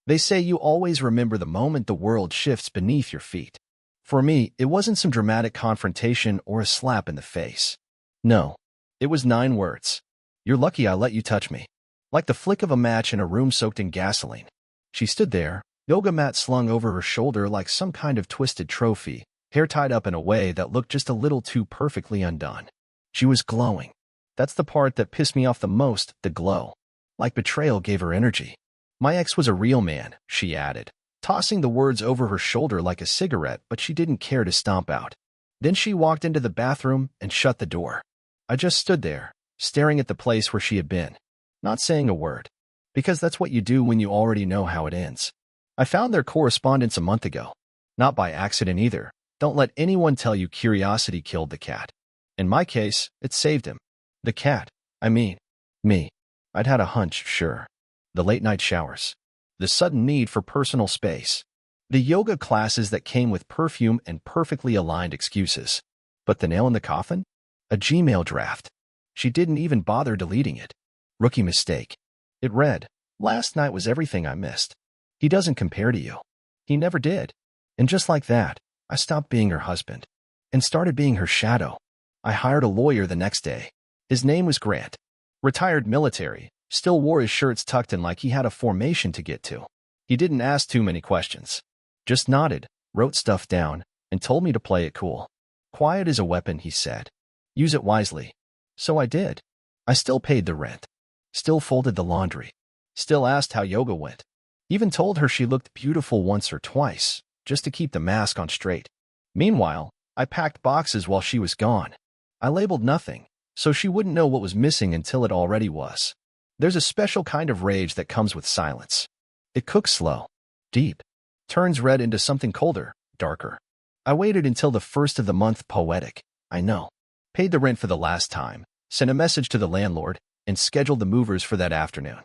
They say you always remember the moment the world shifts beneath your feet. For me, it wasn't some dramatic confrontation or a slap in the face. No, it was 9 words. You're lucky I let you touch me. Like the flick of a match in a room soaked in gasoline. She stood there, yoga mat slung over her shoulder like some kind of twisted trophy, hair tied up in a way that looked just a little too perfectly undone. She was glowing. That's the part that pissed me off the most, the glow. Like betrayal gave her energy. My ex was a real man, she added, tossing the words over her shoulder like a cigarette, but she didn't care to stomp out. Then she walked into the bathroom and shut the door. I just stood there, staring at the place where she had been, not saying a word. Because that's what you do when you already know how it ends. I found their correspondence a month ago. Not by accident either. Don't let anyone tell you curiosity killed the cat. In my case, it saved him. The cat. I mean, me. I'd had a hunch, sure. The late-night showers. The sudden need for personal space. The yoga classes that came with perfume and perfectly aligned excuses. But the nail in the coffin? A Gmail draft. She didn't even bother deleting it. Rookie mistake. It read, "Last night was everything I missed. He doesn't compare to you. He never did." And just like that, I stopped being her husband and started being her shadow. I hired a lawyer the next day. His name was Grant. Retired military, still wore his shirts tucked in like he had a formation to get to. He didn't ask too many questions. Just nodded, wrote stuff down, and told me to play it cool. Quiet is a weapon, he said. Use it wisely. So I did. I still paid the rent. Still folded the laundry. Still asked how yoga went. Even told her she looked beautiful once or twice, just to keep the mask on straight. Meanwhile, I packed boxes while she was gone. I labeled nothing, so she wouldn't know what was missing until it already was. There's a special kind of rage that comes with silence. It cooks slow, deep, turns red into something colder, darker. I waited until the first of the month, poetic, I know. Paid the rent for the last time, sent a message to the landlord, and scheduled the movers for that afternoon.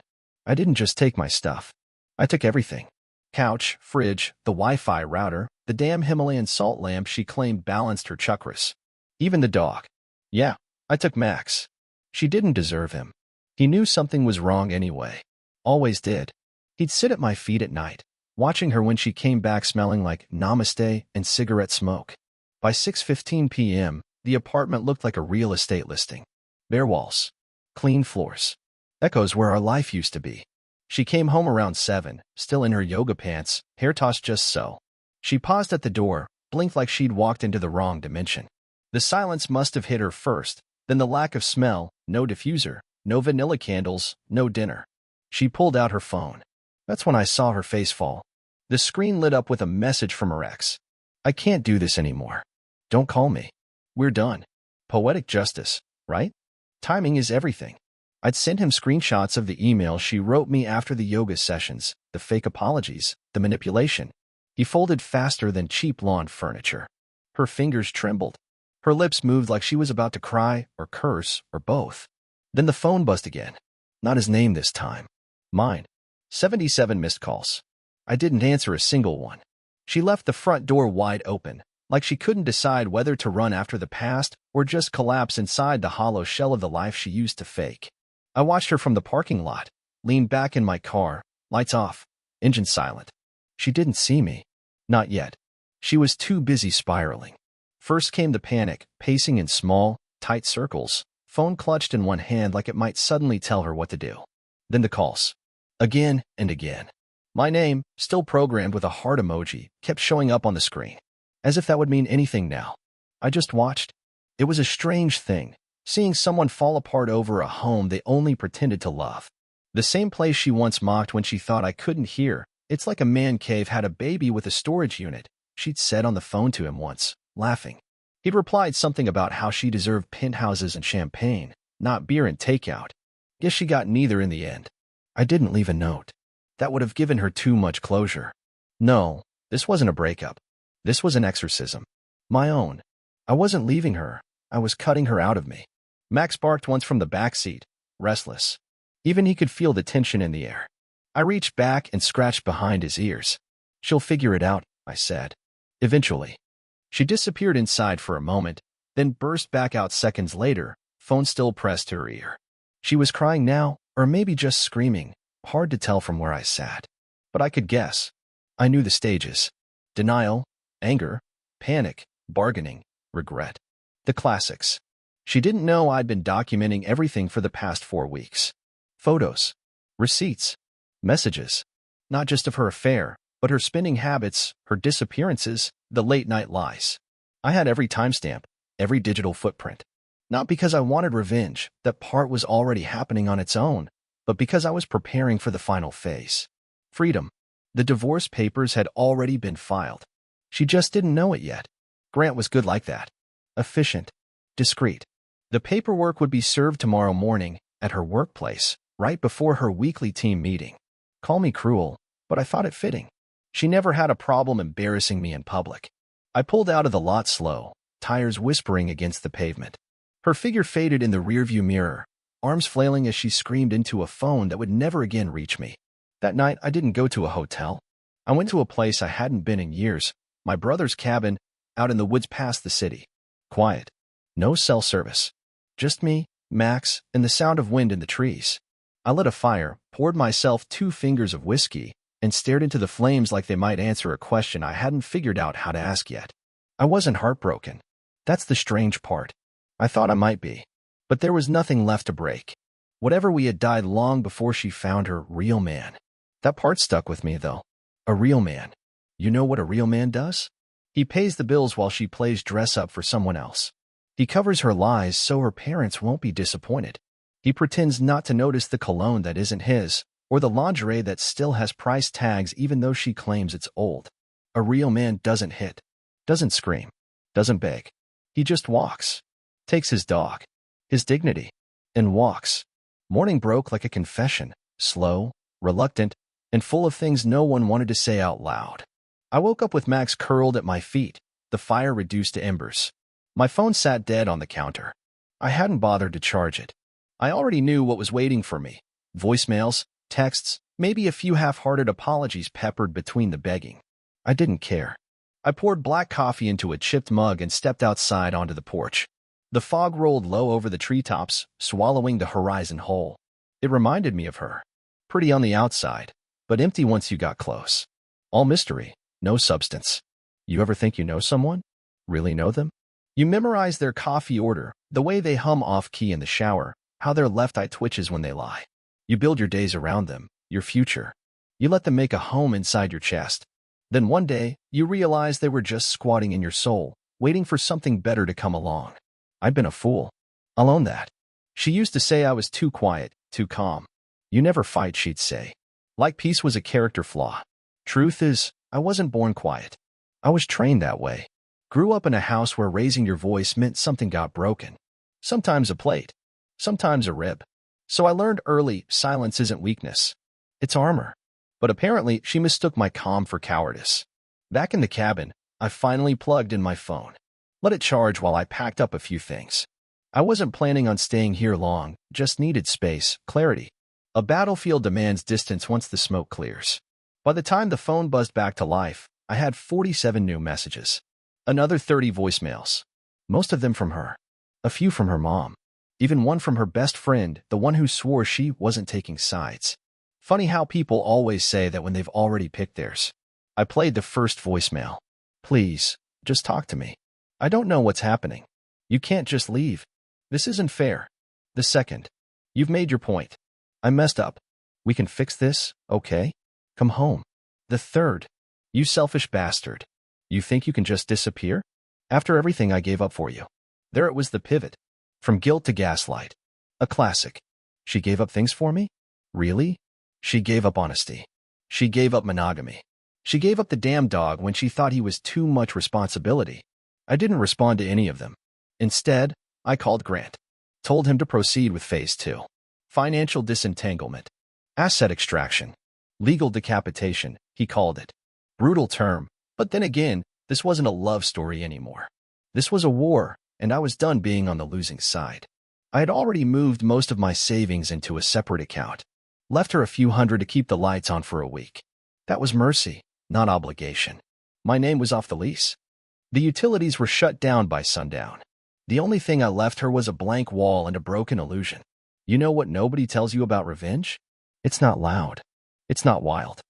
I didn't just take my stuff. I took everything. Couch, fridge, the Wi-Fi router, the damn Himalayan salt lamp she claimed balanced her chakras. Even the dog. Yeah, I took Max. She didn't deserve him. He knew something was wrong anyway. Always did. He'd sit at my feet at night, watching her when she came back smelling like namaste and cigarette smoke. By 6:15 p.m., the apartment looked like a real estate listing. Bare walls. Clean floors. Echoes where our life used to be. She came home around 7, still in her yoga pants, hair tossed just so. She paused at the door, blinked like she'd walked into the wrong dimension. The silence must have hit her first, then the lack of smell, no diffuser, no vanilla candles, no dinner. She pulled out her phone. That's when I saw her face fall. The screen lit up with a message from her ex. I can't do this anymore. Don't call me. We're done. Poetic justice, right? Timing is everything. I'd sent him screenshots of the email she wrote me after the yoga sessions, the fake apologies, the manipulation. He folded faster than cheap lawn furniture. Her fingers trembled. Her lips moved like she was about to cry or curse or both. Then the phone buzzed again. Not his name this time. Mine. 77 missed calls. I didn't answer a single one. She left the front door wide open, like she couldn't decide whether to run after the past or just collapse inside the hollow shell of the life she used to fake. I watched her from the parking lot, leaned back in my car, lights off, engine silent. She didn't see me. Not yet. She was too busy spiraling. First came the panic, pacing in small, tight circles, phone clutched in one hand like it might suddenly tell her what to do. Then the calls. Again and again. My name, still programmed with a heart emoji, kept showing up on the screen. As if that would mean anything now. I just watched. It was a strange thing, seeing someone fall apart over a home they only pretended to love. The same place she once mocked when she thought I couldn't hear. It's like a man cave had a baby with a storage unit, she'd said on the phone to him once, laughing. He'd replied something about how she deserved penthouses and champagne, not beer and takeout. Guess she got neither in the end. I didn't leave a note. That would have given her too much closure. No, this wasn't a breakup. This was an exorcism. My own. I wasn't leaving her. I was cutting her out of me. Max barked once from the back seat, restless. Even he could feel the tension in the air. I reached back and scratched behind his ears. She'll figure it out, I said. Eventually. She disappeared inside for a moment, then burst back out seconds later, phone still pressed to her ear. She was crying now, or maybe just screaming, hard to tell from where I sat. But I could guess. I knew the stages. Denial, anger, panic, bargaining, regret. The classics. She didn't know I'd been documenting everything for the past 4 weeks. Photos, receipts, messages. Not just of her affair, but her spending habits, her disappearances, the late-night lies. I had every timestamp, every digital footprint. Not because I wanted revenge, that part was already happening on its own, but because I was preparing for the final phase. Freedom. The divorce papers had already been filed. She just didn't know it yet. Grant was good like that. Efficient. Discreet. The paperwork would be served tomorrow morning at her workplace, right before her weekly team meeting. Call me cruel, but I thought it fitting. She never had a problem embarrassing me in public. I pulled out of the lot slow, tires whispering against the pavement. Her figure faded in the rearview mirror, arms flailing as she screamed into a phone that would never again reach me. That night, I didn't go to a hotel. I went to a place I hadn't been in years, my brother's cabin, out in the woods past the city. Quiet. No cell service. Just me, Max, and the sound of wind in the trees. I lit a fire, poured myself 2 fingers of whiskey, and stared into the flames like they might answer a question I hadn't figured out how to ask yet. I wasn't heartbroken. That's the strange part. I thought I might be. But there was nothing left to break. Whatever we had died long before she found her real man. That part stuck with me, though. A real man. You know what a real man does? He pays the bills while she plays dress-up for someone else. He covers her lies so her parents won't be disappointed. He pretends not to notice the cologne that isn't his, or the lingerie that still has price tags even though she claims it's old. A real man doesn't hit, doesn't scream, doesn't beg. He just walks. Takes his dog, his dignity, and walks. Morning broke like a confession, slow, reluctant, and full of things no one wanted to say out loud. I woke up with Max curled at my feet, the fire reduced to embers. My phone sat dead on the counter. I hadn't bothered to charge it. I already knew what was waiting for me. Voicemails, texts, maybe a few half-hearted apologies peppered between the begging. I didn't care. I poured black coffee into a chipped mug and stepped outside onto the porch. The fog rolled low over the treetops, swallowing the horizon whole. It reminded me of her. Pretty on the outside, but empty once you got close. All mystery, no substance. You ever think you know someone? Really know them? You memorize their coffee order, the way they hum off-key in the shower, how their left eye twitches when they lie. You build your days around them, your future. You let them make a home inside your chest. Then one day, you realize they were just squatting in your soul, waiting for something better to come along. I'd been a fool. I'll own that. She used to say I was too quiet, too calm. You never fight, she'd say. Like peace was a character flaw. Truth is, I wasn't born quiet. I was trained that way. Grew up in a house where raising your voice meant something got broken. Sometimes a plate. Sometimes a rib. So I learned early, silence isn't weakness. It's armor. But apparently, she mistook my calm for cowardice. Back in the cabin, I finally plugged in my phone. Let it charge while I packed up a few things. I wasn't planning on staying here long, just needed space, clarity. A battlefield demands distance once the smoke clears. By the time the phone buzzed back to life, I had 47 new messages. Another 30 voicemails. Most of them from her. A few from her mom. Even one from her best friend, the one who swore she wasn't taking sides. Funny how people always say that when they've already picked theirs. I played the first voicemail. Please, just talk to me. I don't know what's happening. You can't just leave. This isn't fair. The second. You've made your point. I messed up. We can fix this, okay? Come home. The third. You selfish bastard. You think you can just disappear? After everything I gave up for you. There it was, the pivot. From guilt to gaslight. A classic. She gave up things for me? Really? She gave up honesty. She gave up monogamy. She gave up the damn dog when she thought he was too much responsibility. I didn't respond to any of them. Instead, I called Grant. Told him to proceed with phase 2. Financial disentanglement. Asset extraction. Legal decapitation, he called it. Brutal term, but then again, this wasn't a love story anymore. This was a war, and I was done being on the losing side. I had already moved most of my savings into a separate account. Left her a few hundred to keep the lights on for a week. That was mercy, not obligation. My name was off the lease. The utilities were shut down by sundown. The only thing I left her was a blank wall and a broken illusion. You know what nobody tells you about revenge? It's not loud. It's not wild.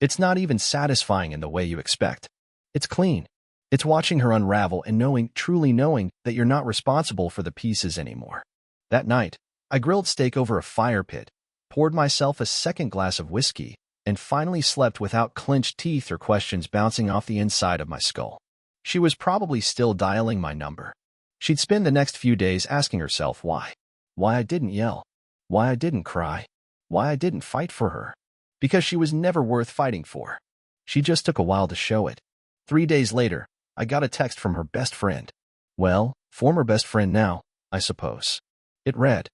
It's not even satisfying in the way you expect. It's clean. It's watching her unravel and knowing, truly knowing, that you're not responsible for the pieces anymore. That night, I grilled steak over a fire pit, poured myself a second glass of whiskey, and finally slept without clenched teeth or questions bouncing off the inside of my skull. She was probably still dialing my number. She'd spend the next few days asking herself why. Why I didn't yell. Why I didn't cry. Why I didn't fight for her. Because she was never worth fighting for. She just took a while to show it. 3 days later, I got a text from her best friend. Well, former best friend now, I suppose. It read,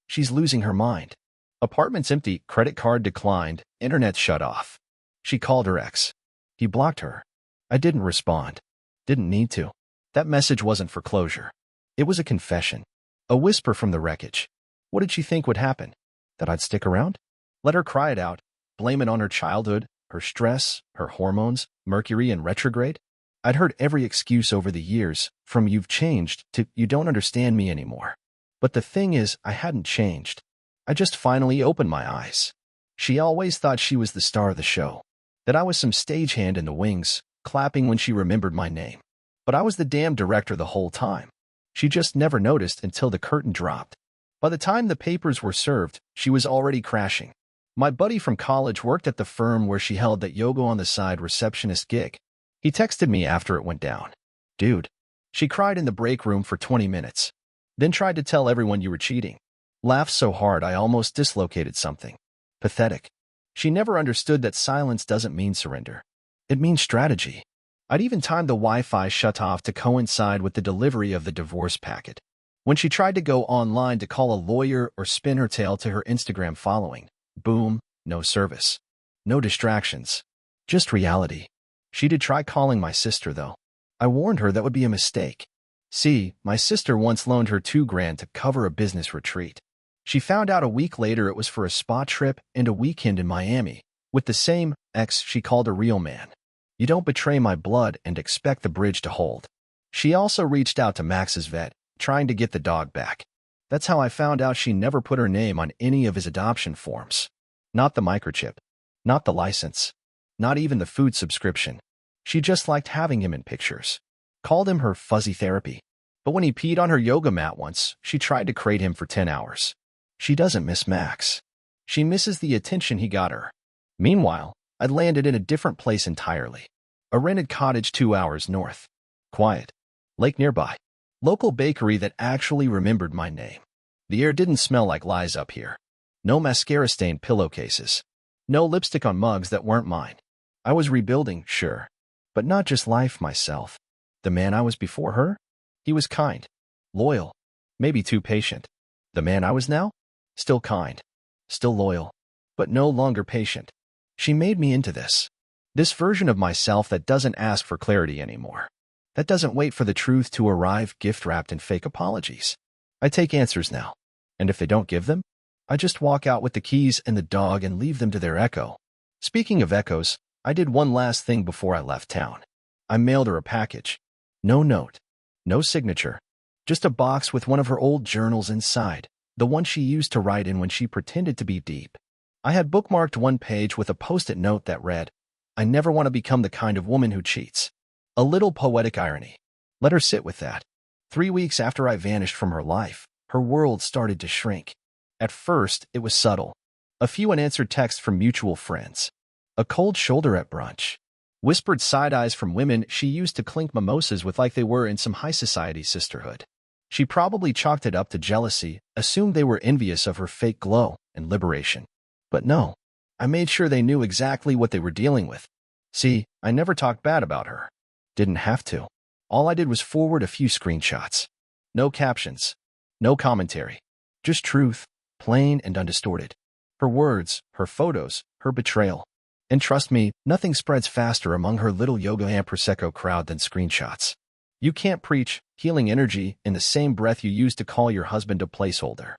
"She's losing her mind. Apartment's empty, credit card declined, internet shut off. She called her ex. He blocked her. I didn't respond. Didn't need to. That message wasn't for closure. It was a confession. A whisper from the wreckage. What did she think would happen? That I'd stick around? Let her cry it out, blame it on her childhood, her stress, her hormones, Mercury in retrograde? I'd heard every excuse over the years, from "you've changed" to "you don't understand me anymore." But the thing is, I hadn't changed. I just finally opened my eyes. She always thought she was the star of the show, that I was some stagehand in the wings, clapping when she remembered my name. But I was the damn director the whole time. She just never noticed until the curtain dropped. By the time the papers were served, she was already crashing. My buddy from college worked at the firm where she held that yoga on the side receptionist gig. He texted me after it went down. "Dude, she cried in the break room for 20 minutes. Then tried to tell everyone you were cheating. Laughed so hard I almost dislocated something. Pathetic. She never understood that silence doesn't mean surrender. It means strategy." I'd even timed the Wi-Fi shut-off to coincide with the delivery of the divorce packet. When she tried to go online to call a lawyer or spin her tale to her Instagram following, boom, no service. No distractions. Just reality. She did try calling my sister, though. I warned her that would be a mistake. See, my sister once loaned her $2,000 to cover a business retreat. She found out a week later it was for a spa trip and a weekend in Miami, with the same ex she called a real man. You don't betray my blood and expect the bridge to hold. She also reached out to Max's vet, trying to get the dog back. That's how I found out she never put her name on any of his adoption forms. Not the microchip. Not the license. Not even the food subscription. She just liked having him in pictures. Called him her fuzzy therapy. But when he peed on her yoga mat once, she tried to crate him for 10 hours. She doesn't miss Max. She misses the attention he got her. Meanwhile, I'd landed in a different place entirely. A rented cottage 2 hours north. Quiet. Lake nearby. Local bakery that actually remembered my name. The air didn't smell like lies up here. No mascara-stained pillowcases. No lipstick on mugs that weren't mine. I was rebuilding, sure. But not just life, myself. The man I was before her? He was kind. Loyal. Maybe too patient. The man I was now? Still kind. Still loyal. But no longer patient. She made me into this. This version of myself that doesn't ask for clarity anymore. That doesn't wait for the truth to arrive gift-wrapped in fake apologies. I take answers now. And if they don't give them, I just walk out with the keys and the dog and leave them to their echo. Speaking of echoes, I did one last thing before I left town. I mailed her a package. No note. No signature. Just a box with one of her old journals inside, the one she used to write in when she pretended to be deep. I had bookmarked one page with a post-it note that read, "I never want to become the kind of woman who cheats." A little poetic irony. Let her sit with that. 3 weeks after I vanished from her life, her world started to shrink. At first, it was subtle. A few unanswered texts from mutual friends. A cold shoulder at brunch. Whispered side-eyes from women she used to clink mimosas with like they were in some high society sisterhood. She probably chalked it up to jealousy, assumed they were envious of her fake glow and liberation. But no, I made sure they knew exactly what they were dealing with. See, I never talked bad about her. Didn't have to. All I did was forward a few screenshots. No captions. No commentary. Just truth, plain and undistorted. Her words, her photos, her betrayal. And trust me, nothing spreads faster among her little yoga and Prosecco crowd than screenshots. You can't preach healing energy in the same breath you use to call your husband a placeholder.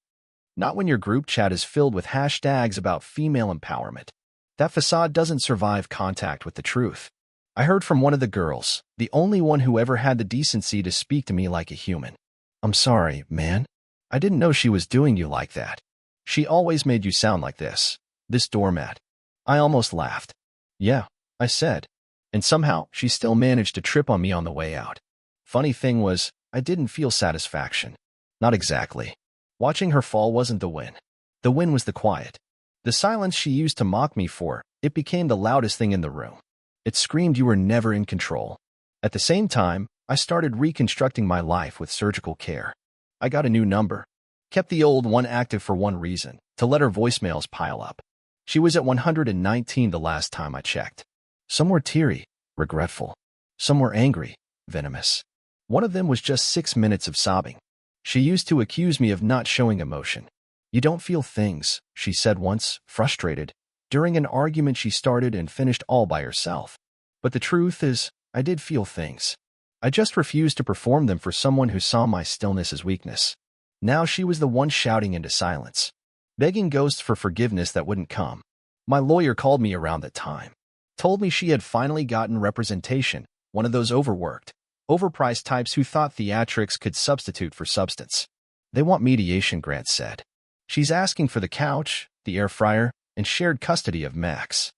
Not when your group chat is filled with hashtags about female empowerment. That facade doesn't survive contact with the truth. I heard from one of the girls, the only one who ever had the decency to speak to me like a human. "I'm sorry, man. I didn't know she was doing you like that. She always made you sound like this doormat." I almost laughed. Yeah, I said. And somehow, she still managed to trip on me on the way out. Funny thing was, I didn't feel satisfaction. Not exactly. Watching her fall wasn't the win. The win was the quiet. The silence she used to mock me for, it became the loudest thing in the room. It screamed you were never in control. At the same time, I started reconstructing my life with surgical care. I got a new number. Kept the old one active for one reason, to let her voicemails pile up. She was at 119 the last time I checked. Some were teary, regretful. Some were angry, venomous. One of them was just 6 minutes of sobbing. She used to accuse me of not showing emotion. You don't feel things, she said once, frustrated, during an argument she started and finished all by herself. But the truth is, I did feel things. I just refused to perform them for someone who saw my stillness as weakness. Now she was the one shouting into silence, begging ghosts for forgiveness that wouldn't come. My lawyer called me around that time. Told me she had finally gotten representation, one of those overworked, overpriced types who thought theatrics could substitute for substance. They want mediation, Grant said. She's asking for the couch, the air fryer, and shared custody of Max.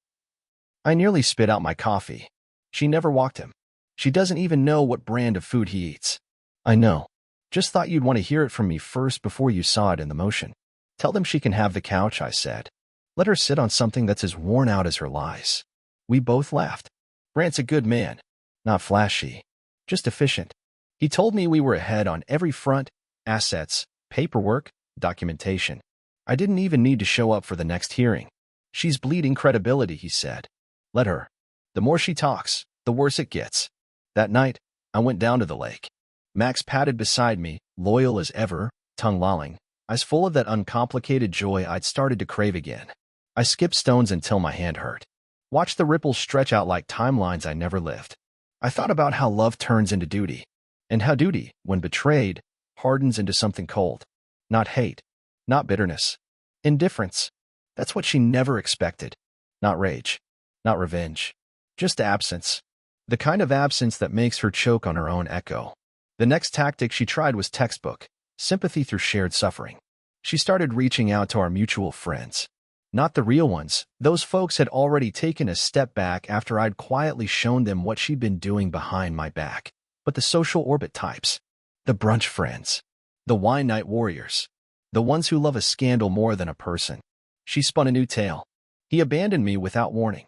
I nearly spit out my coffee. She never walked him. She doesn't even know what brand of food he eats. I know. Just thought you'd want to hear it from me first before you saw it in the motion. Tell them she can have the couch, I said. Let her sit on something that's as worn out as her lies. We both laughed. Grant's a good man. Not flashy. Just efficient. He told me we were ahead on every front, assets, paperwork, documentation. I didn't even need to show up for the next hearing. She's bleeding credibility, he said. Let her. The more she talks, the worse it gets. That night, I went down to the lake. Max padded beside me, loyal as ever, tongue lolling, eyes full of that uncomplicated joy I'd started to crave again. I skipped stones until my hand hurt. Watched the ripples stretch out like timelines I never lived. I thought about how love turns into duty, and how duty, when betrayed, hardens into something cold. Not hate, not bitterness. Indifference. That's what she never expected. Not rage, not revenge. Just absence. The kind of absence that makes her choke on her own echo. The next tactic she tried was textbook, sympathy through shared suffering. She started reaching out to our mutual friends. Not the real ones. Those folks had already taken a step back after I'd quietly shown them what she'd been doing behind my back. But the social orbit types. The brunch friends. The wine night warriors. The ones who love a scandal more than a person. She spun a new tale. He abandoned me without warning.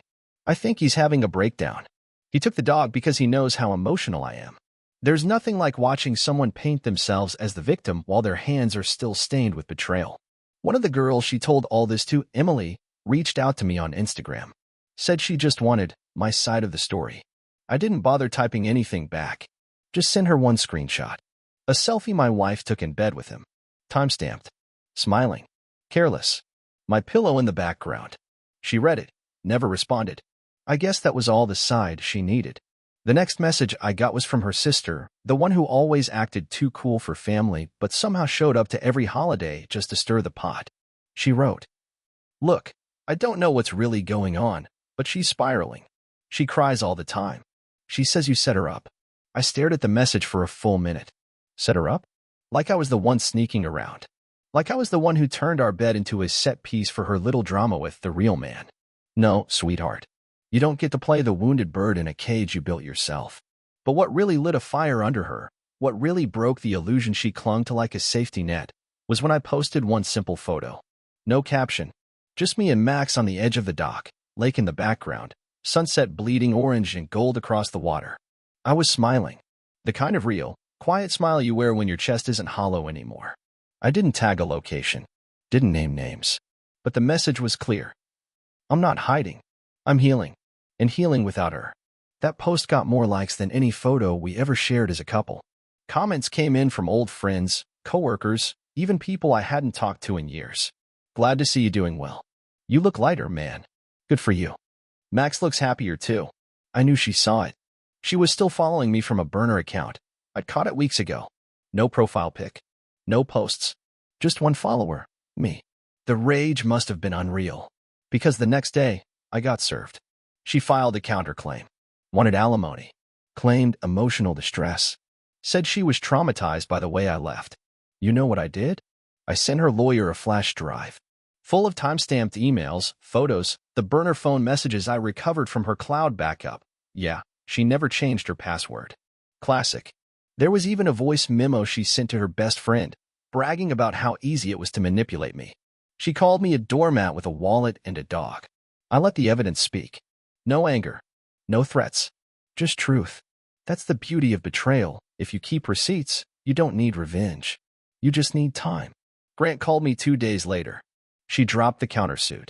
I think he's having a breakdown. He took the dog because he knows how emotional I am. There's nothing like watching someone paint themselves as the victim while their hands are still stained with betrayal. One of the girls she told all this to, Emily, reached out to me on Instagram. Said she just wanted my side of the story. I didn't bother typing anything back. Just sent her one screenshot. A selfie my wife took in bed with him. Timestamped. Smiling. Careless. My pillow in the background. She read it. Never responded. I guess that was all the side she needed. The next message I got was from her sister, the one who always acted too cool for family but somehow showed up to every holiday just to stir the pot. She wrote, "Look, I don't know what's really going on, but she's spiraling. She cries all the time. She says you set her up." I stared at the message for a full minute. Set her up? Like I was the one sneaking around. Like I was the one who turned our bed into a set piece for her little drama with the real man. No, sweetheart. You don't get to play the wounded bird in a cage you built yourself. But what really lit a fire under her, what really broke the illusion she clung to like a safety net, was when I posted one simple photo. No caption. Just me and Max on the edge of the dock, lake in the background, sunset bleeding orange and gold across the water. I was smiling. The kind of real, quiet smile you wear when your chest isn't hollow anymore. I didn't tag a location. Didn't name names. But the message was clear. I'm not hiding. I'm healing. And healing without her. That post got more likes than any photo we ever shared as a couple. Comments came in from old friends, coworkers, even people I hadn't talked to in years. Glad to see you doing well. You look lighter, man. Good for you. Max looks happier too. I knew she saw it. She was still following me from a burner account. I'd caught it weeks ago. No profile pic. No posts. Just one follower. Me. The rage must have been unreal. Because the next day, I got served. She filed a counterclaim. Wanted alimony. Claimed emotional distress. Said she was traumatized by the way I left. You know what I did? I sent her lawyer a flash drive. Full of time-stamped emails, photos, The burner phone messages I recovered from her cloud backup. Yeah, she never changed her password. Classic. There was even a voice memo she sent to her best friend, bragging about how easy it was to manipulate me. She called me a doormat with a wallet and a dog. I let the evidence speak. No anger. No threats. Just truth. That's the beauty of betrayal. If you keep receipts, you don't need revenge. You just need time. Grant called me 2 days later. She dropped the countersuit.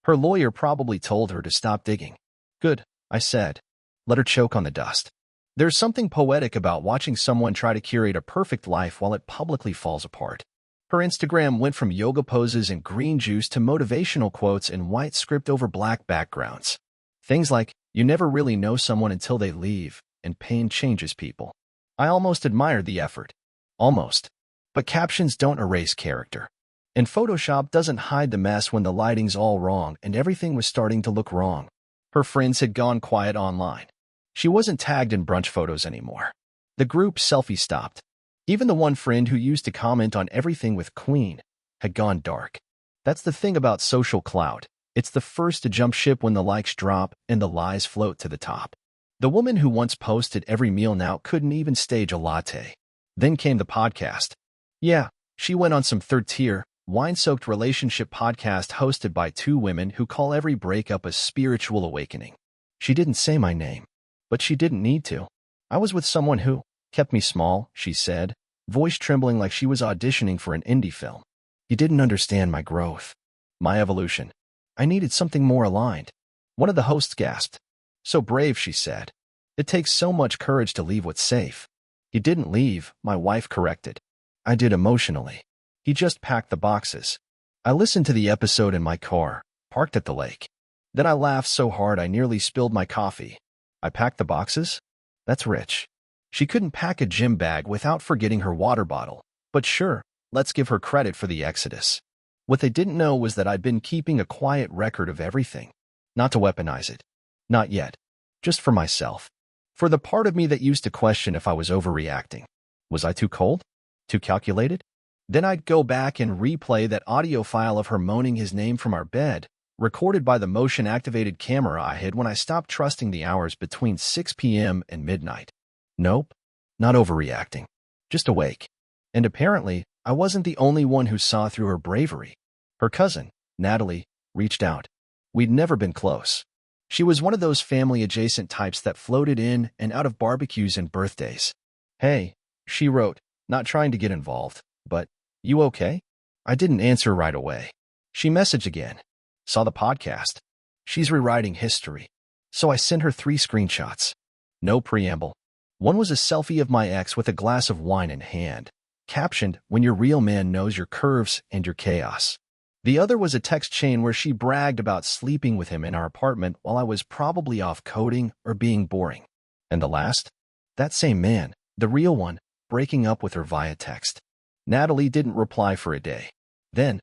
Her lawyer probably told her to stop digging. Good, I said. Let her choke on the dust. There's something poetic about watching someone try to curate a perfect life while it publicly falls apart. Her Instagram went from yoga poses and green juice to motivational quotes in white script over black backgrounds. Things like, you never really know someone until they leave, and pain changes people. I almost admired the effort. Almost. But captions don't erase character. And Photoshop doesn't hide the mess when the lighting's all wrong and everything was starting to look wrong. Her friends had gone quiet online. She wasn't tagged in brunch photos anymore. The group selfie stopped. Even the one friend who used to comment on everything with Queen had gone dark. That's the thing about social clout. It's the first to jump ship when the likes drop and the lies float to the top. The woman who once posted every meal now couldn't even stage a latte. Then came the podcast. Yeah, she went on some third-tier, wine-soaked relationship podcast hosted by two women who call every breakup a spiritual awakening. She didn't say my name, but she didn't need to. I was with someone who kept me small, she said, voice trembling like she was auditioning for an indie film. He didn't understand my growth, my evolution. I needed something more aligned. One of the hosts gasped. So brave, she said. It takes so much courage to leave what's safe. He didn't leave, my wife corrected. I did emotionally. He just packed the boxes. I listened to the episode in my car, parked at the lake. Then I laughed so hard I nearly spilled my coffee. I packed the boxes? That's rich. She couldn't pack a gym bag without forgetting her water bottle. But sure, let's give her credit for the exodus. What they didn't know was that I'd been keeping a quiet record of everything. Not to weaponize it. Not yet. Just for myself. For the part of me that used to question if I was overreacting. Was I too cold? Too calculated? Then I'd go back and replay that audio file of her moaning his name from our bed, recorded by the motion-activated camera I had when I stopped trusting the hours between 6 p.m. and midnight. Nope, not overreacting. Just awake. And apparently, I wasn't the only one who saw through her bravery. Her cousin, Natalie, reached out. We'd never been close. She was one of those family-adjacent types that floated in and out of barbecues and birthdays. Hey, she wrote, not trying to get involved, but, you okay? I didn't answer right away. She messaged again. Saw the podcast. She's rewriting history. So I sent her 3 screenshots. No preamble. One was a selfie of my ex with a glass of wine in hand, captioned, when your real man knows your curves and your chaos. The other was a text chain where she bragged about sleeping with him in our apartment while I was probably off coding or being boring. And the last? That same man, the real one, breaking up with her via text. Natalie didn't reply for a day. Then,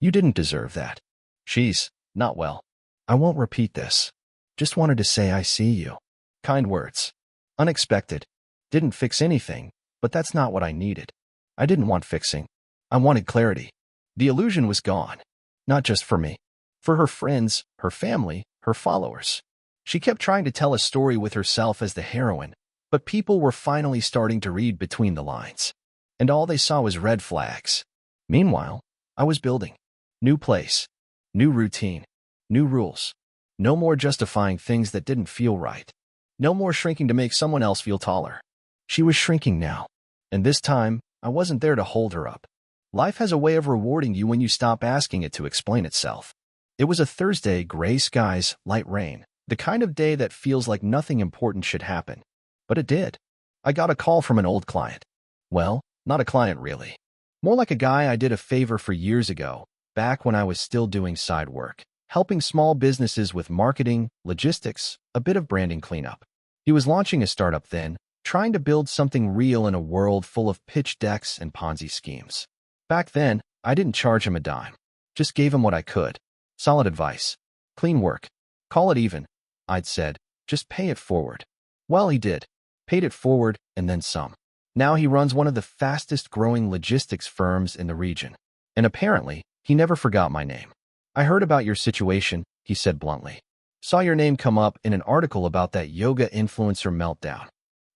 you didn't deserve that. She's not well. I won't repeat this. Just wanted to say I see you. Kind words. Unexpected. Didn't fix anything, but that's not what I needed. I didn't want fixing. I wanted clarity. The illusion was gone. Not just for me. For her friends, her family, her followers. She kept trying to tell a story with herself as the heroine, but people were finally starting to read between the lines. And all they saw was red flags. Meanwhile, I was building. New place. New routine. New rules. No more justifying things that didn't feel right. No more shrinking to make someone else feel taller. She was shrinking now. And this time, I wasn't there to hold her up. Life has a way of rewarding you when you stop asking it to explain itself. It was a Thursday, gray skies, light rain. The kind of day that feels like nothing important should happen. But it did. I got a call from an old client. Well, not a client really. More like a guy I did a favor for years ago, back when I was still doing side work, helping small businesses with marketing, logistics, a bit of branding cleanup. He was launching a startup then, trying to build something real in a world full of pitch decks and Ponzi schemes. Back then, I didn't charge him a dime. Just gave him what I could. Solid advice. Clean work. Call it even. I'd said, just pay it forward. Well, he did. Paid it forward and then some. Now he runs one of the fastest growing logistics firms in the region. And apparently, he never forgot my name. I heard about your situation, he said bluntly. Saw your name come up in an article about that yoga influencer meltdown.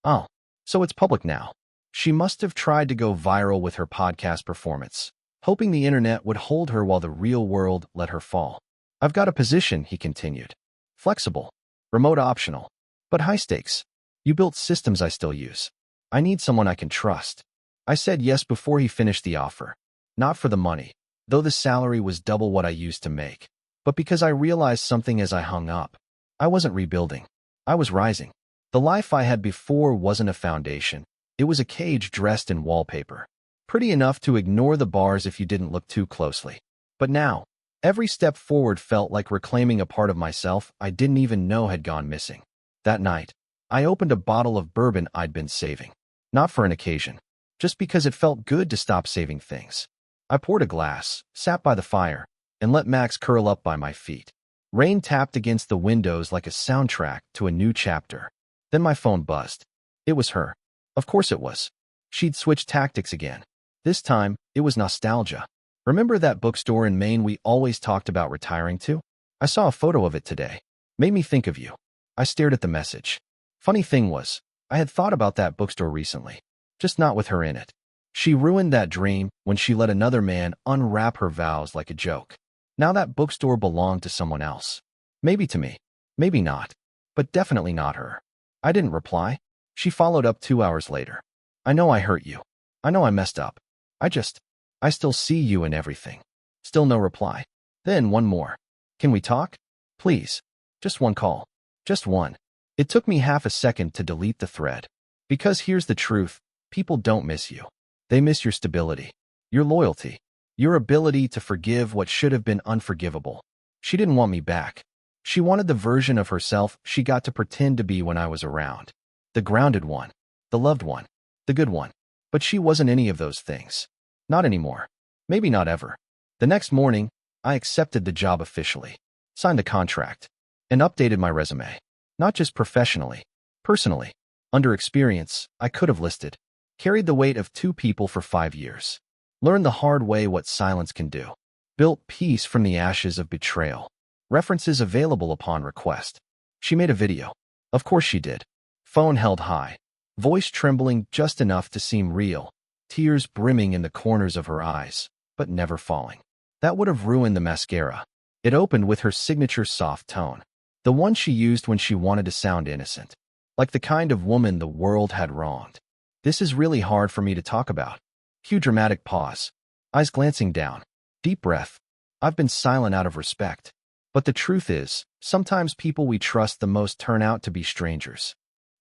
Oh, so it's public now. She must have tried to go viral with her podcast performance, hoping the internet would hold her while the real world let her fall. I've got a position, he continued. Flexible, remote optional, but high stakes. You built systems I still use. I need someone I can trust. I said yes before he finished the offer. Not for the money, though the salary was double what I used to make, but because I realized something as I hung up. I wasn't rebuilding. I was rising. The life I had before wasn't a foundation. It was a cage dressed in wallpaper. Pretty enough to ignore the bars if you didn't look too closely. But now, every step forward felt like reclaiming a part of myself I didn't even know had gone missing. That night, I opened a bottle of bourbon I'd been saving. Not for an occasion, just because it felt good to stop saving things. I poured a glass, sat by the fire, and let Max curl up by my feet. Rain tapped against the windows like a soundtrack to a new chapter. Then my phone buzzed. It was her. Of course it was. She'd switched tactics again. This time, it was nostalgia. Remember that bookstore in Maine we always talked about retiring to? I saw a photo of it today. Made me think of you. I stared at the message. Funny thing was, I had thought about that bookstore recently, just not with her in it. She ruined that dream when she let another man unwrap her vows like a joke. Now that bookstore belonged to someone else. Maybe to me, maybe not, but definitely not her. I didn't reply. She followed up 2 hours later. I know I hurt you. I know I messed up. I still see you in everything. Still no reply. Then one more. Can we talk? Please. Just one call. Just one. It took me half a second to delete the thread. Because here's the truth. People don't miss you. They miss your stability, your loyalty, your ability to forgive what should have been unforgivable. She didn't want me back. She wanted the version of herself she got to pretend to be when I was around. The grounded one, the loved one, the good one. But she wasn't any of those things. Not anymore. Maybe not ever. The next morning, I accepted the job officially, signed a contract, and updated my resume. Not just professionally, personally. Under experience, I could have listed. Carried the weight of 2 people for 5 years. Learned the hard way what silence can do. Built peace from the ashes of betrayal. References available upon request. She made a video. Of course she did. Phone held high. Voice trembling just enough to seem real. Tears brimming in the corners of her eyes, but never falling. That would have ruined the mascara. It opened with her signature soft tone. The one she used when she wanted to sound innocent. Like the kind of woman the world had wronged. This is really hard for me to talk about. Cue dramatic pause. Eyes glancing down. Deep breath. I've been silent out of respect. But the truth is, sometimes people we trust the most turn out to be strangers.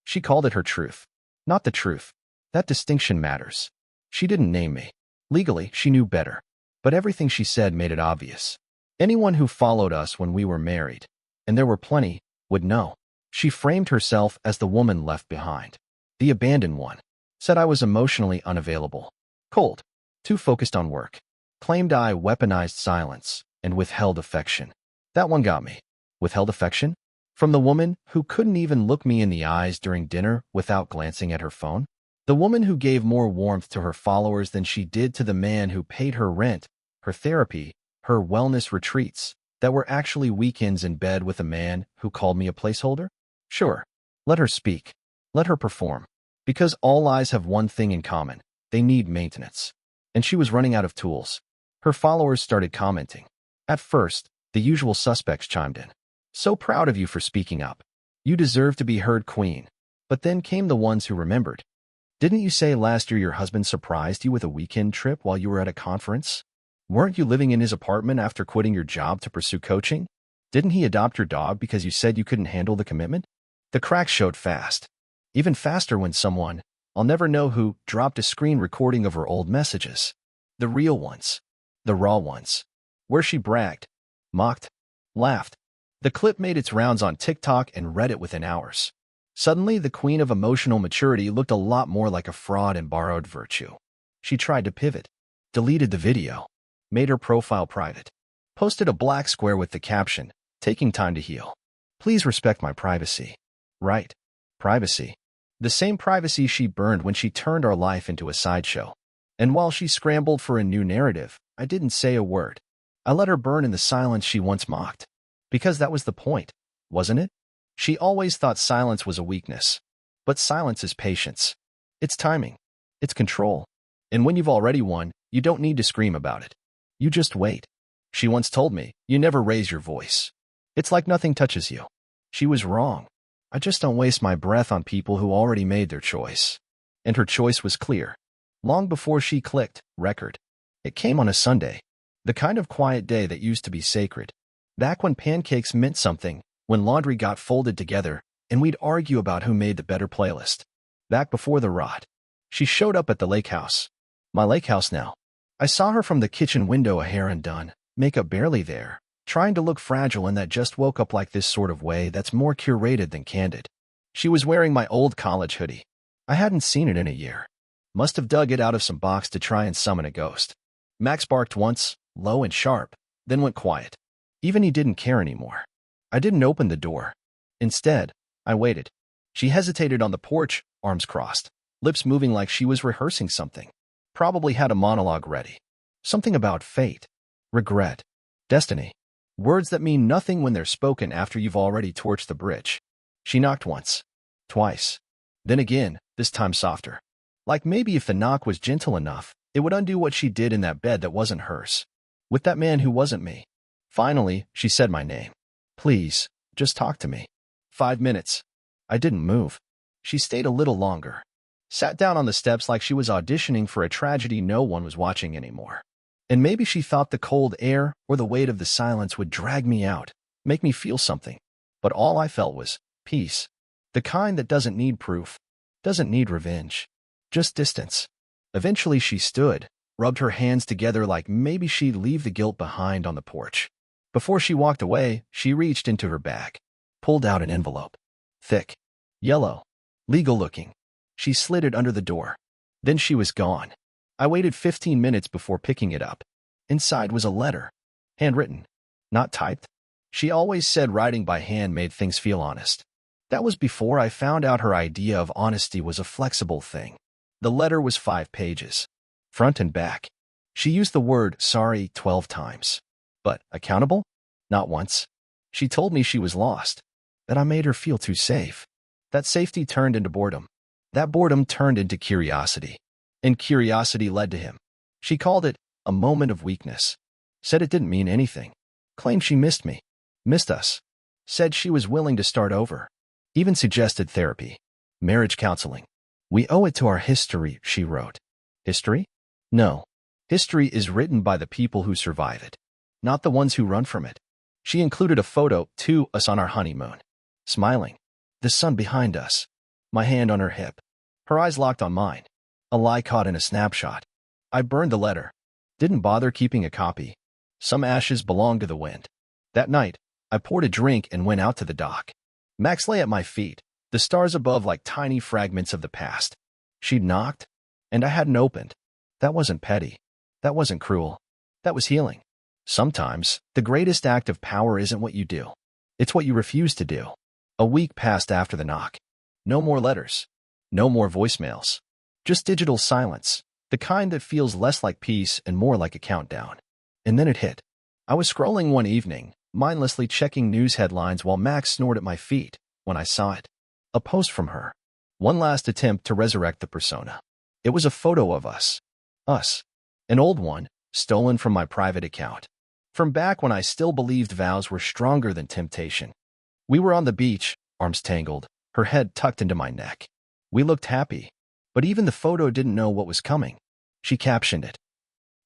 She called it her truth. Not the truth. That distinction matters. She didn't name me. Legally, she knew better. But everything she said made it obvious. Anyone who followed us when we were married, and there were plenty, would know. She framed herself as the woman left behind. The abandoned one. Said I was emotionally unavailable. Cold. Too focused on work. Claimed I weaponized silence and withheld affection. That one got me. Withheld affection? From the woman who couldn't even look me in the eyes during dinner without glancing at her phone? The woman who gave more warmth to her followers than she did to the man who paid her rent, her therapy, her wellness retreats, that were actually weekends in bed with a man who called me a placeholder? Sure. Let her speak. Let her perform. Because all lies have one thing in common. They need maintenance. And she was running out of tools. Her followers started commenting. At first, the usual suspects chimed in. So proud of you for speaking up. You deserve to be heard, queen. But then came the ones who remembered. Didn't you say last year your husband surprised you with a weekend trip while you were at a conference? Weren't you living in his apartment after quitting your job to pursue coaching? Didn't he adopt your dog because you said you couldn't handle the commitment? The cracks showed fast. Even faster when someone, I'll never know who, dropped a screen recording of her old messages. The real ones. The raw ones. Where she bragged, mocked, laughed. The clip made its rounds on TikTok and Reddit within hours. Suddenly, the queen of emotional maturity looked a lot more like a fraud and borrowed virtue. She tried to pivot, deleted the video, made her profile private, posted a black square with the caption, "Taking time to heal. Please respect my privacy." Right. Privacy. The same privacy she burned when she turned our life into a sideshow. And while she scrambled for a new narrative, I didn't say a word. I let her burn in the silence she once mocked. Because that was the point, wasn't it? She always thought silence was a weakness. But silence is patience. It's timing. It's control. And when you've already won, you don't need to scream about it. You just wait. She once told me, you never raise your voice. It's like nothing touches you. She was wrong. I just don't waste my breath on people who already made their choice. And her choice was clear. Long before she clicked record. It came on a Sunday. The kind of quiet day that used to be sacred. Back when pancakes meant something, when laundry got folded together, and we'd argue about who made the better playlist. Back before the rot. She showed up at the lake house. My lake house now. I saw her from the kitchen window, a hair undone, makeup barely there, trying to look fragile in that just woke up like this sort of way that's more curated than candid. She was wearing my old college hoodie. I hadn't seen it in a year. Must have dug it out of some box to try and summon a ghost. Max barked once, low and sharp, then went quiet. Even he didn't care anymore. I didn't open the door. Instead, I waited. She hesitated on the porch, arms crossed, lips moving like she was rehearsing something. Probably had a monologue ready. Something about fate, regret, destiny. Words that mean nothing when they're spoken after you've already torched the bridge. She knocked once, twice, then again, this time softer. Like maybe if the knock was gentle enough, it would undo what she did in that bed that wasn't hers. With that man who wasn't me. Finally, she said my name. Please, just talk to me. 5 minutes. I didn't move. She stayed a little longer. Sat down on the steps like she was auditioning for a tragedy no one was watching anymore. And maybe she thought the cold air or the weight of the silence would drag me out, make me feel something. But all I felt was peace. The kind that doesn't need proof, doesn't need revenge, just distance. Eventually she stood, rubbed her hands together like maybe she'd leave the guilt behind on the porch. Before she walked away, she reached into her bag, pulled out an envelope. Thick, yellow, legal-looking. She slid it under the door. Then she was gone. I waited 15 minutes before picking it up. Inside was a letter. Handwritten. Not typed. She always said writing by hand made things feel honest. That was before I found out her idea of honesty was a flexible thing. The letter was 5 pages. Front and back. She used the word sorry 12 times. But accountable? Not once. She told me she was lost. That I made her feel too safe. That safety turned into boredom. That boredom turned into curiosity. And curiosity led to him. She called it a moment of weakness. Said it didn't mean anything. Claimed she missed me. Missed us. Said she was willing to start over. Even suggested therapy. Marriage counseling. We owe it to our history, she wrote. History? No. History is written by the people who survive it, not the ones who run from it. She included a photo, to us on our honeymoon. Smiling. The sun behind us. My hand on her hip. Her eyes locked on mine. A lie caught in a snapshot. I burned the letter. Didn't bother keeping a copy. Some ashes belonged to the wind. That night, I poured a drink and went out to the dock. Max lay at my feet, the stars above like tiny fragments of the past. She'd knocked, and I hadn't opened. That wasn't petty. That wasn't cruel. That was healing. Sometimes, the greatest act of power isn't what you do. It's what you refuse to do. A week passed after the knock. No more letters. No more voicemails. Just digital silence, the kind that feels less like peace and more like a countdown. And then it hit. I was scrolling one evening, mindlessly checking news headlines while Max snored at my feet, when I saw it. A post from her. One last attempt to resurrect the persona. It was a photo of us. Us. An old one, stolen from my private account. From back when I still believed vows were stronger than temptation. We were on the beach, arms tangled, her head tucked into my neck. We looked happy, but even the photo didn't know what was coming. She captioned it.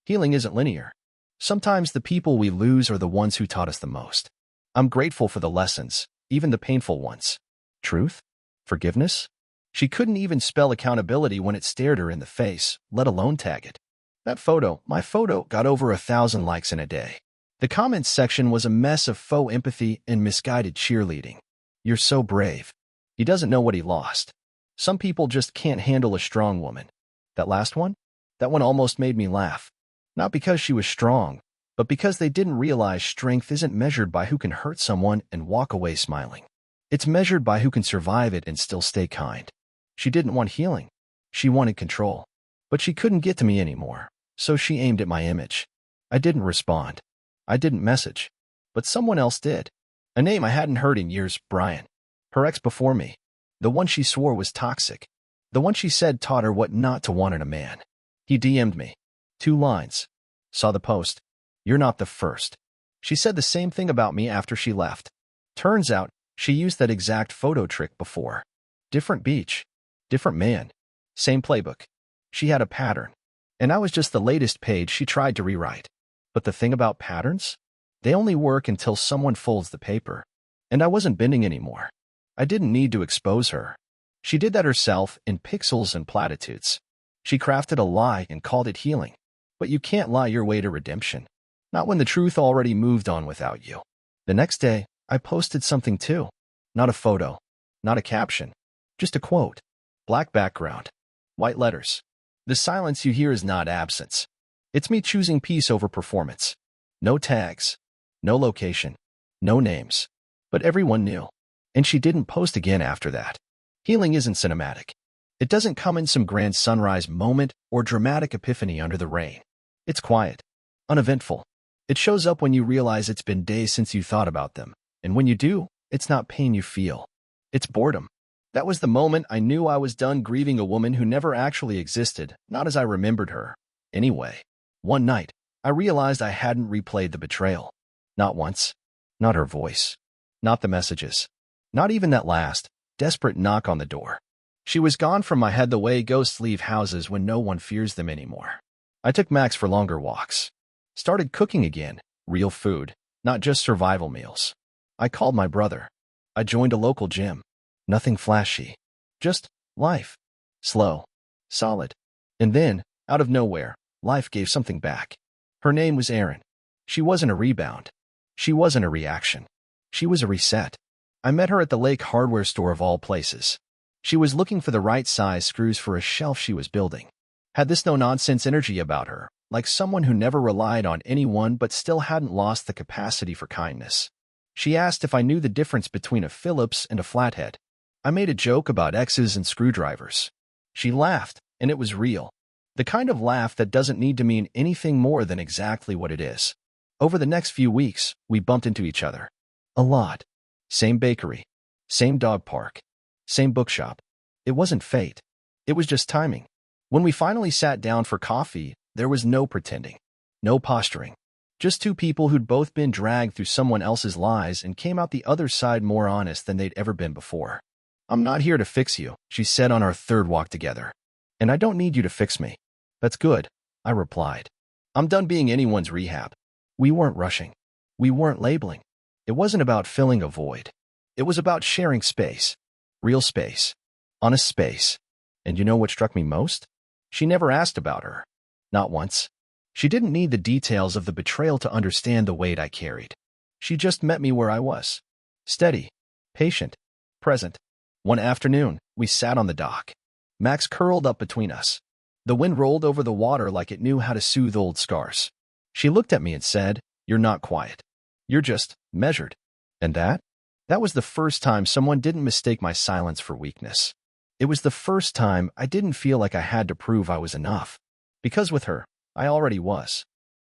Healing isn't linear. Sometimes the people we lose are the ones who taught us the most. I'm grateful for the lessons, even the painful ones. Truth? Forgiveness? She couldn't even spell accountability when it stared her in the face, let alone tag it. That photo, my photo, got over 1,000 likes in a day. The comments section was a mess of faux empathy and misguided cheerleading. You're so brave. He doesn't know what he lost. Some people just can't handle a strong woman. That last one? That one almost made me laugh. Not because she was strong, but because they didn't realize strength isn't measured by who can hurt someone and walk away smiling. It's measured by who can survive it and still stay kind. She didn't want healing. She wanted control. But she couldn't get to me anymore, so she aimed at my image. I didn't respond. I didn't message. But someone else did. A name I hadn't heard in years, Brian. Her ex before me. The one she swore was toxic. The one she said taught her what not to want in a man. He DM'd me. 2 lines. Saw the post. You're not the first. She said the same thing about me after she left. Turns out, she used that exact photo trick before. Different beach. Different man. Same playbook. She had a pattern. And I was just the latest page she tried to rewrite. But the thing about patterns? They only work until someone folds the paper. And I wasn't bending anymore. I didn't need to expose her. She did that herself in pixels and platitudes. She crafted a lie and called it healing. But you can't lie your way to redemption. Not when the truth already moved on without you. The next day, I posted something too. Not a photo. Not a caption. Just a quote. Black background. White letters. The silence you hear is not absence. It's me choosing peace over performance. No tags. No location. No names. But everyone knew. And she didn't post again after that. Healing isn't cinematic. It doesn't come in some grand sunrise moment or dramatic epiphany under the rain. It's quiet. Uneventful. It shows up when you realize it's been days since you thought about them. And when you do, it's not pain you feel. It's boredom. That was the moment I knew I was done grieving a woman who never actually existed, not as I remembered her. Anyway, one night, I realized I hadn't replayed the betrayal. Not once. Not her voice. Not the messages. Not even that last, desperate knock on the door. She was gone from my head the way ghosts leave houses when no one fears them anymore. I took Max for longer walks. Started cooking again, real food, not just survival meals. I called my brother. I joined a local gym. Nothing flashy. Just life. Slow. Solid. And then, out of nowhere, life gave something back. Her name was Erin. She wasn't a rebound. She wasn't a reaction. She was a reset. I met her at the Lake hardware store of all places. She was looking for the right size screws for a shelf she was building. Had this no-nonsense energy about her, like someone who never relied on anyone but still hadn't lost the capacity for kindness. She asked if I knew the difference between a Phillips and a flathead. I made a joke about X's and screwdrivers. She laughed, and it was real. The kind of laugh that doesn't need to mean anything more than exactly what it is. Over the next few weeks, we bumped into each other. A lot. Same bakery. Same dog park. Same bookshop. It wasn't fate. It was just timing. When we finally sat down for coffee, there was no pretending. No posturing. Just 2 people who'd both been dragged through someone else's lies and came out the other side more honest than they'd ever been before. I'm not here to fix you, she said on our 3rd walk together. And I don't need you to fix me. That's good, I replied. I'm done being anyone's rehab. We weren't rushing. We weren't labeling. It wasn't about filling a void. It was about sharing space. Real space. Honest space. And you know what struck me most? She never asked about her. Not once. She didn't need the details of the betrayal to understand the weight I carried. She just met me where I was. Steady. Patient. Present. One afternoon, we sat on the dock. Max curled up between us. The wind rolled over the water like it knew how to soothe old scars. She looked at me and said, "You're not quiet. You're just measured." And that was the first time someone didn't mistake my silence for weakness. It was the first time I didn't feel like I had to prove I was enough. Because with her, I already was.